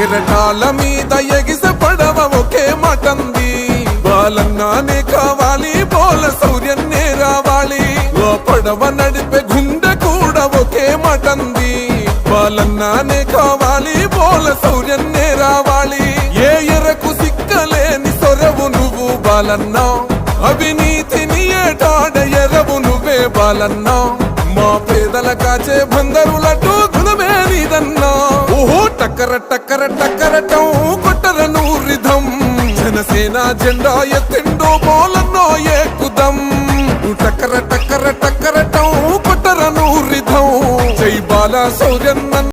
కెరటాల మీద ఎగిస పడవ ఒకే మాటంది, బాలన్నానే కావాలి బోల సౌర్యన్నే రావాలి. ఓ పడవ నడిపే గుండె కూడా ఒకే మాటంది, బాలన్నానే కావాలి బోల సౌర్యన్నే రావాలి. ఏ ఎరకు సిక్కలేని సొరవు నువ్వు బాలన్నా, అవినీతిని ఏటాడ ఎరవు నువ్వే బాలన్నా. మా పేదల కాచే బందరులటు గుణమే నీదన్నా. ఓహో టక్కర టక్కర టక్కరటం కొట్టర నూరిధం, జనసేన జెండా ఎత్తిండో బోలన్నో ఏకుదం. టక్కర టక్కర టక్కరటం కొట్టర నూరిధం, జై బాల సౌర్యన్న.